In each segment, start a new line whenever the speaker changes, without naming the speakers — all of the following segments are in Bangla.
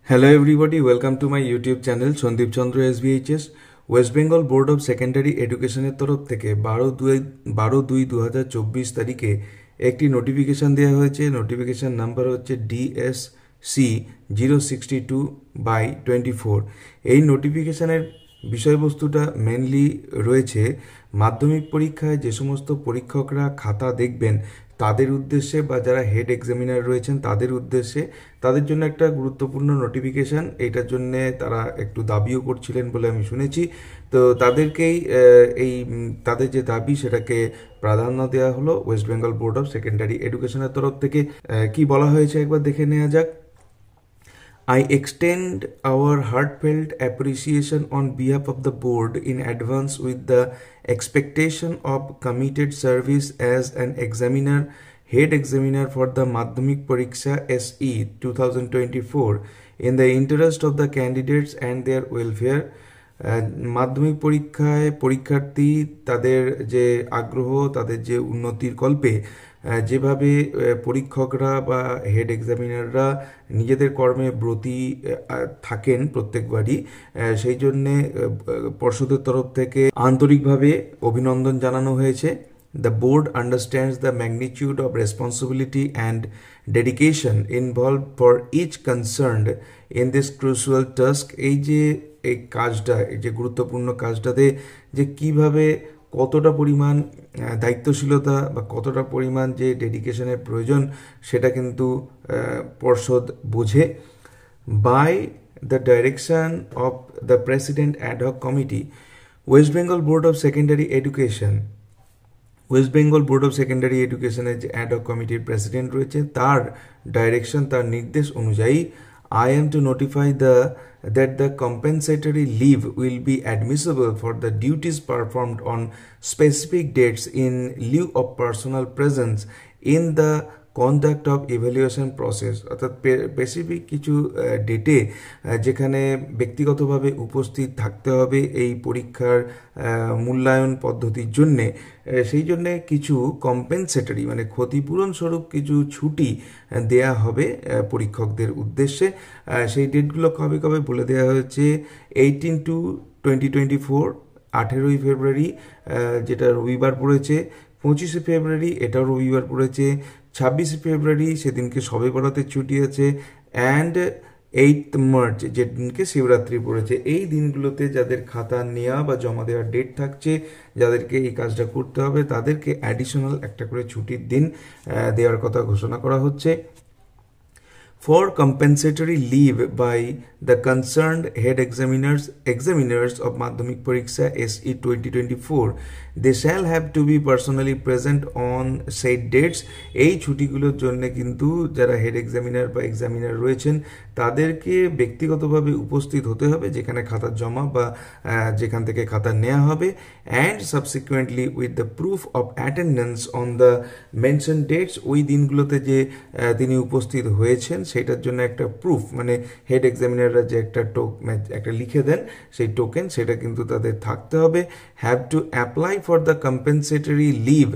Hello everybody, welcome to my YouTube channel Sandip Chandra SBHS West Bengal board of secondary এডুকেশনের তরফ থেকে 12/2/2024 তারিখে একটি নোটিফিকেশান দেওয়া হয়েছে। নোটিফিকেশান নাম্বার হচ্ছে DSC 062/24। এই নোটিফিকেশানের বিষয়বস্তুটা মেনলি রয়েছে মাধ্যমিক পরীক্ষায় যে সমস্ত পরীক্ষকরা খাতা দেখবেন তাদের উদ্দেশ্যে বা যারা হেড এক্সামিনার রয়েছেন তাদের উদ্দেশ্যে, তাদের জন্য একটা গুরুত্বপূর্ণ নোটিফিকেশান। এইটার জন্য তারা একটু দাবিও করছিলেন বলে আমি শুনেছি। তো তাদেরকেই তাদের যে দাবি সেটাকে প্রাধান্য দেওয়া হলো West Bengal board of secondary এডুকেশনের তরফ থেকে। কি বলা হয়েছে একবার দেখে নেওয়া যাক। I extend our heartfelt appreciation on behalf of the board in advance with the expectation of committed service as an examiner, head examiner for the Madhyamik Pariksha SE 2024 in the interest of the candidates and their welfare. মাধ্যমিক পরীক্ষায় পরীক্ষার্থী তাদের যে আগ্রহ, তাদের যে উন্নতির কল্পে যেভাবে পরীক্ষকরা বা হেড এক্সামিনাররা নিজেদের কর্মে ব্রতী থাকেন প্রত্যেকবারই, সেই জন্যে পর্ষদের তরফ থেকে আন্তরিকভাবে অভিনন্দন জানানো হয়েছে। The board understands the magnitude of responsibility and dedication involved for each concerned in this crucial task. এই কাজটা, এই যে গুরুত্বপূর্ণ কাজটাতে যে কিভাবে কতটা পরিমাণ দায়িত্বশীলতা বা কতটা পরিমাণ যে ডেডিকেশনের প্রয়োজন সেটা কিন্তু পর্ষদ বোঝে। By the direction of the president ad hoc committee, West Bengal board of secondary education, West Bengal board of secondary এডুকেশনের যে অ্যাড হক কমিটির প্রেসিডেন্ট রয়েছে তার ডাইরেকশন, তার নির্দেশ অনুযায়ী I am to notify that the compensatory leave will be admissible for the duties performed on specific dates in lieu of personal presence in the conduct of evaluation process। অর্থাৎ স্পেসিফিক কিছু ডেটে যেখানে ব্যক্তিগতভাবে উপস্থিত থাকতে হবে এই পরীক্ষার মূল্যায়ন পদ্ধতির জন্যে, সেই জন্যে কিছু কম্পেনসেটরি মানে ক্ষতিপূরণ স্বরূপ কিছু ছুটি দেয়া হবে পরীক্ষকদের উদ্দেশ্যে। সেই ডেটগুলো কবে কবে বলে দেওয়া হয়েছে। 18/2/2024 18ই ফেব্রুয়ারি যেটা রবিবার পড়েছে, 25শে ফেব্রুয়ারি এটাও রবিবার পড়েছে, 26শে ফেব্রুয়ারি সেদিনকে শবে বরাতের ছুটি আছে, অ্যান্ড 8th মার্চ যেদিনকে শিবরাত্রি পড়েছে। এই দিনগুলোতে যাদের খাতা নেওয়া বা জমা দেওয়ার ডেট থাকছে, যাদেরকে এই কাজটা করতে হবে তাদেরকে অ্যাডিশনাল একটা করে ছুটির দিন দেওয়ার কথা ঘোষণা করা হচ্ছে। For compensatory leave by the concerned head examiners of Madhyamik Pariksha SE 2024, they shall have to be personally present on said dates। এই ছুটিগুলোর জন্য কিন্তু যারা হেড এক্সামিনার বা এক্সামিনার রয়েছেন তাদেরকে ব্যক্তিগতভাবে উপস্থিত হতে হবে যেখানে খাতা জমা বা যেখান থেকে খাতা নেওয়া হবে, and subsequently with the proof of attendance on the mention dates. ওই দিনগুলোতে যে তিনি উপস্থিত হয়েছেন সেটার জন্য একটা প্রুফ, মানে হেড এক্সামিনাররা যে একটা লিখে দেন সেই টোকেন, সেটা কিন্তু তাদের থাকতে হবে। Have to apply for the compensatory leave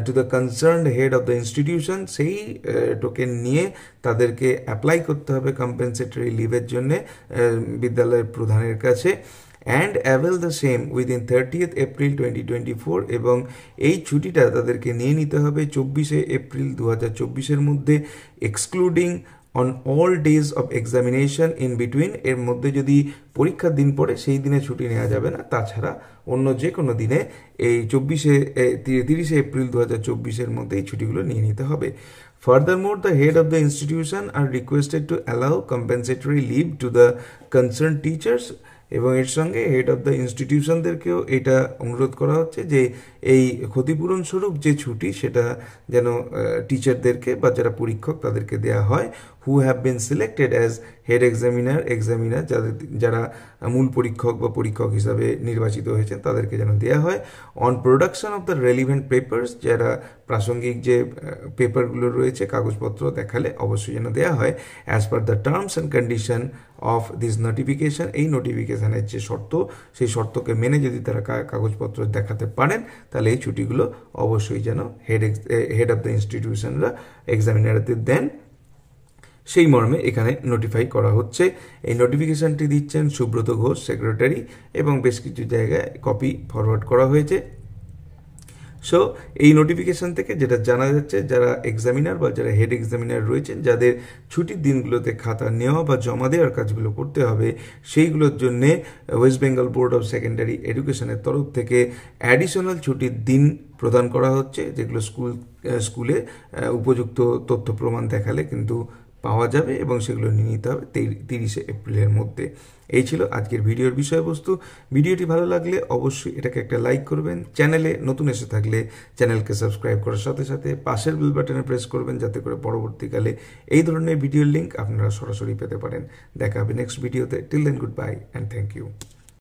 to the concerned head of the institution. সেই টোকেন নিয়ে তাদেরকে অ্যাপ্লাই করতে হবে কম্পেনসেটরি লিভের জন্যে বিদ্যালয়ের প্রধানের কাছে। And avail the same within 30th April 2024। এবং এই ছুটিটা তাদেরকে নিয়ে নিতে হবে 24শে এপ্রিল 2024-এর মধ্যে, excluding on all days of examination in between. এর মধ্যে যদি পরীক্ষার দিন পড়ে সেই দিনে ছুটি নেওয়া যাবে না, তাছাড়া অন্য যে কোনো দিনে এই 30শে এপ্রিল 2024-এর মধ্যে এই ছুটিগুলো নিয়ে নিতে হবে। Furthermore, the head of the institution are requested to allow compensatory leave to the concerned teachers। এবং এর সঙ্গে হেড অফ দ্য ইনস্টিটিউশনদেরকেও এটা অনুরোধ করা হচ্ছে যে এই ক্ষতিপূরণ স্বরূপ যে ছুটি সেটা যেন টিচারদেরকে বা যারা পরীক্ষক তাদেরকে দেওয়া হয়, who have been selected as head examiner যারা মূল পরীক্ষক বা পরীক্ষক হিসাবে নির্বাচিত হয়েছেন তাদেরকে যেন দেওয়া হয়। On production of the relevant papers, যারা প্রাসঙ্গিক যে পেপারগুলো রয়েছে কাগজপত্র দেখালে অবশ্যই যেন দেওয়া হয়। As per the terms and condition of this notification, এই নোটিফিকেশানের যে শর্ত সেই শর্তকে মেনে যদি তারা কাগজপত্র দেখাতে পারেন তাহলে এই ছুটিগুলো অবশ্যই যেন হেড অফ দ্য ইনস্টিটিউশনরা এক্সামিনারদের দেন। সেই মর্মে এখানে নোটিফাই করা হচ্ছে। এই নোটিফিকেশানটি দিচ্ছেন সুব্রত ঘোষ, সেক্রেটারি, এবং বেশ কিছু জায়গায় কপি ফরওয়ার্ড করা হয়েছে। সো এই নোটিফিকেশান থেকে যেটা জানা যাচ্ছে, যারা এক্সামিনার বা যারা হেড এক্সামিনার রয়েছেন, যাদের ছুটির দিনগুলোতে খাতা নেওয়া বা জমা দেওয়ার কাজগুলো করতে হবে, সেইগুলোর জন্যে West Bengal board of secondary এডুকেশনের তরফ থেকে অ্যাডিশনাল ছুটির দিন প্রদান করা হচ্ছে, যেগুলো স্কুলে উপযুক্ত তথ্য প্রমাণ দেখালে কিন্তু পাওয়া যাবে এবং সেগুলো নিয়ে নিতে হবে 30 এপ্রিলের মধ্যে। এই ছিল আজকের ভিডিওর বিষয়বস্তু। ভিডিওটি ভালো লাগলে অবশ্যই এটাকে একটা লাইক করবেন। চ্যানেলে নতুন এসে থাকলে চ্যানেলকে সাবস্ক্রাইব করার সাথে সাথে পাশের বেল বাটনে প্রেস করবেন, যাতে করে পরবর্তীকালে এই ধরনের ভিডিওর লিঙ্ক আপনারা সরাসরি পেতে পারেন। দেখা হবে নেক্সট ভিডিওতে। Till then, good bye and thank you.